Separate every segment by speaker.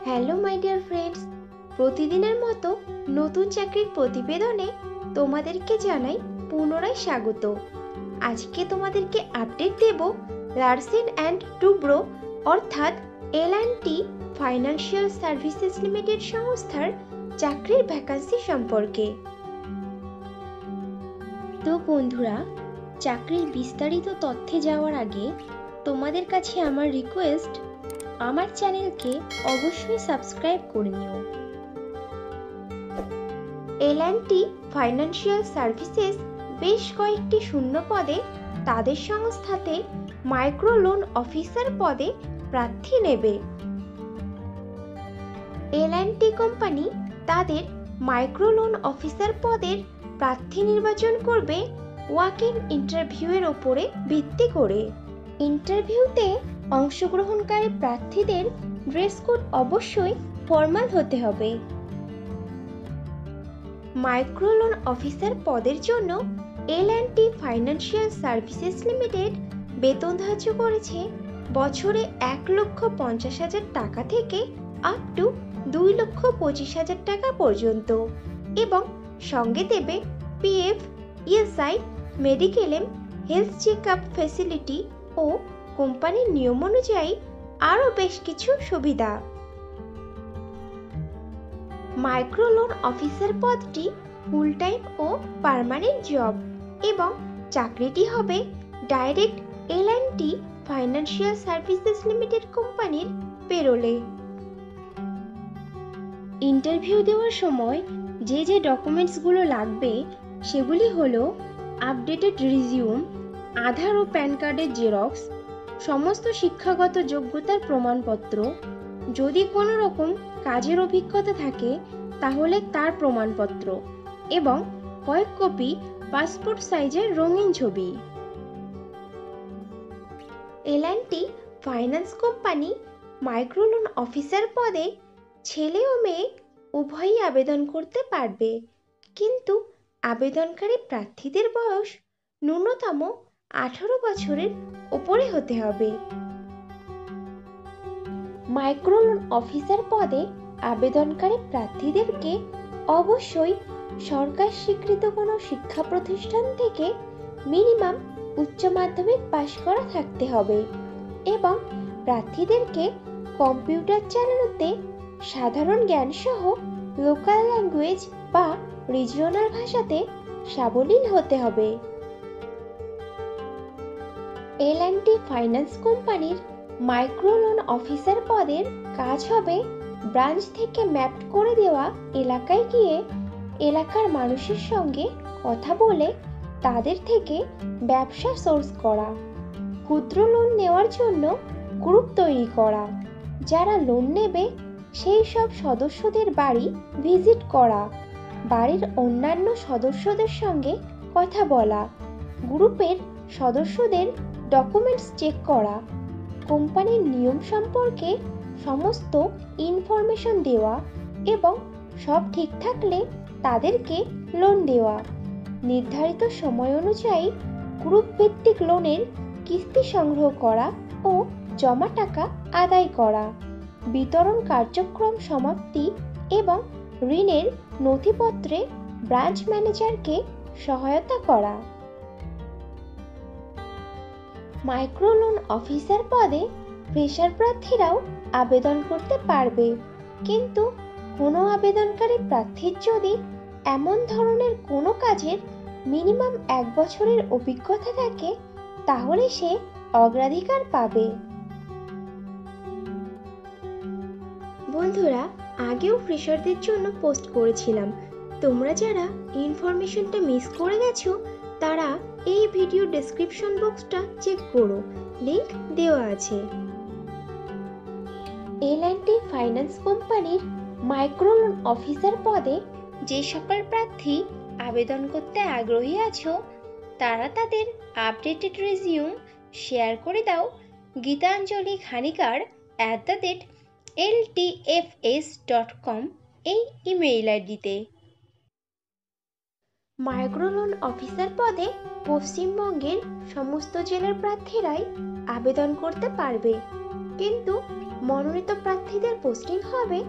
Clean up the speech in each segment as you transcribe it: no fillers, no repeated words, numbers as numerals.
Speaker 1: Hello my dear friends, প্রতিদিনের মতো নতুন চাকরির প্রতিবেদনে তোমাদেরকে জানাই পুনরায় স্বাগত। আজকে তোমাদেরকে আপডেট দেব লারসেন অ্যান্ড টুব্রো অর্থাৎ L&T ফাইন্যান্সিয়াল সার্ভিসেস লিমিটেড সংস্থার চাকরির ভ্যাকান্সি সম্পর্কে। তো বন্ধুরা, চাকরির বিস্তারিত তথ্যে যাওয়ার আগে তোমাদের কাছে আমার রিকোয়েস্ট, আমার চ্যানেলকে অবশ্যই সাবস্ক্রাইব করে নিও। L&T ফাইন্যান্সিয়াল সার্ভিসেস বেশ কয়েকটি শূন্য পদে তাদের সংস্থাতে মাইক্রো লোন অফিসার পদে প্রার্থী নেবে। L&T কোম্পানি তাদের মাইক্রো লোন অফিসার পদের প্রার্থী নির্বাচন করবে ওয়াক ইন ইন্টারভিউয়ের ওপরে ভিত্তি করে। ইন্টারভিউতে অংশগ্রহণকারী প্রার্থীদের ড্রেস কোড অবশ্যই ফর্মাল হতে হবে। মাইক্রো লোন অফিসার পদের জন্য L&T ফাইন্যান্সিয়াল সার্ভিসেস লিমিটেড বেতন ধার্য করেছে বছরে 1,50,000 টাকা থেকে আপ টু 2,25,000 টাকা পর্যন্ত, এবং সঙ্গে দেবে PF, ESI, mediclaim, health check up facility ও কোম্পানির নিয়ম অনুযায়ী আরও বেশ কিছু সুবিধা। মাইক্রো লোন অফিসার পদটি ফুল টাইম ও পার্মানেন্ট জব, এবং চাকরিটি হবে direct L&T financial services limited কোম্পানির পেরোলে। ইন্টারভিউ দেওয়ার সময় যে যে ডকুমেন্টসগুলো লাগবে সেগুলি হলো আপডেটেড রিজিউম, আধার ও প্যান কার্ডের জেরক্স, সমস্ত শিক্ষাগত যোগ্যতার প্রমাণপত্র, যদি কোনো রকম কাজের অভিজ্ঞতা থাকে তাহলে তার প্রমাণপত্র, এবং কয়েক কপি পাসপোর্ট সাইজের রঙিন ছবি। L&T finance company micro loan officer পদে ছেলে ও মেয়ে উভয়ই আবেদন করতে পারবে, কিন্তু আবেদনকারী প্রার্থীদের বয়স ন্যূনতম 18 বছরের উপরে হতে হবে। মাইক্রো লোন অফিসার পদে আবেদনকারী প্রার্থীদেরকে অবশ্যই সরকার স্বীকৃত কোনো শিক্ষা প্রতিষ্ঠান থেকে মিনিমাম উচ্চ মাধ্যমিক পাশ করা থাকতে হবে, এবং প্রার্থীদেরকে কম্পিউটার চালানোতে সাধারণ জ্ঞান সহ লোকাল ল্যাঙ্গুয়েজ বা রিজিওনাল ভাষাতে সাবলীল হতে হবে। L&T ফাইন্যান্স কোম্পানির মাইক্রো লোন অফিসার পদের কাজ হবে ব্রাঞ্চ থেকে ম্যাপ করে দেওয়া এলাকায় গিয়ে এলাকার মানুষের সঙ্গে কথা বলে তাদের থেকে ব্যবসা সোর্স করা, ক্ষুদ্র লোন নেওয়ার জন্য গ্রুপ তৈরি করা, যারা লোন নেবে সেই সব সদস্যদের বাড়ি ভিজিট করা, বাড়ির অন্যান্য সদস্যদের সঙ্গে কথা বলা, গ্রুপের সদস্যদের ডকুমেন্টস চেক করা, কোম্পানির নিয়ম সম্পর্কে সমস্ত ইনফরমেশন দেওয়া, এবং সব ঠিক থাকলে তাদেরকে লোন দেওয়া, নির্ধারিত সময় অনুযায়ী গ্রুপ ভিত্তিক লোনের কিস্তি সংগ্রহ করা ও জমা টাকা আদায় করা, বিতরণ কার্যক্রম সমাপ্তি এবং ঋণের নথিপত্রে ব্রাঞ্চ ম্যানেজারকে সহায়তা করা। মাইক্রো লোন অফিসার পদে ফ্রেশার প্রার্থীরাও আবেদন করতে পারবে, কিন্তু কোনো আবেদনকারী প্রার্থীর যদি এমন ধরনের কোনো কাজের মিনিমাম 1 বছরের অভিজ্ঞতা থাকে তাহলে সে অগ্রাধিকার পাবে। বন্ধুরা, আগেও ফ্রেশারদের জন্য পোস্ট করেছিলাম, তোমরা যারা ইনফরমেশনটা মিস করে গেছো তারা এই ভিডিও ডেসক্রিপশন বক্সটা চেক করো, লিংক দেওয়া আছে। L&T ফাইন্যান্স কোম্পানির মাইক্রো লোন অফিসার পদে যে সকল প্রার্থী আবেদন করতে আগ্রহী আছো তারা তাদের আপডেটেড রিজিউম শেয়ার করে দাও gitanjali.khanikar@ltfs.com এই ইমেইল আইডিতে। মাইক্রো লোন অফিসার পদে পশ্চিমবঙ্গের সমস্ত জেলার প্রার্থীরাই আবেদন করতে পারবে, কিন্তু মনোনীত প্রার্থীদের পোস্টিং হবে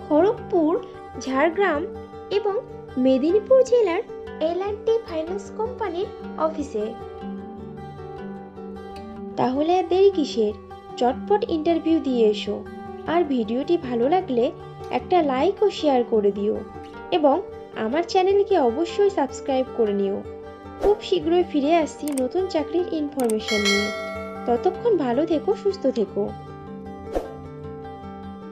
Speaker 1: খড়গপুর, ঝাড়গ্রাম এবং মেদিনীপুর জেলার এল&টি ফাইন্যান্স কোম্পানির অফিসে। তাহলে আর দেরি কিসের? চটপট ইন্টারভিউ দিয়ে এসো। আর ভিডিওটি ভালো লাগলে একটা লাইক ও শেয়ার করে দিও এবং আমার চ্যানেলকে অবশ্যই সাবস্ক্রাইব করে নিও। খুব শীঘ্রই ফিরে আসছি নতুন চাকরির ইনফরমেশন নিয়ে। ততক্ষণ ভালো থেকো, সুস্থ থেকো।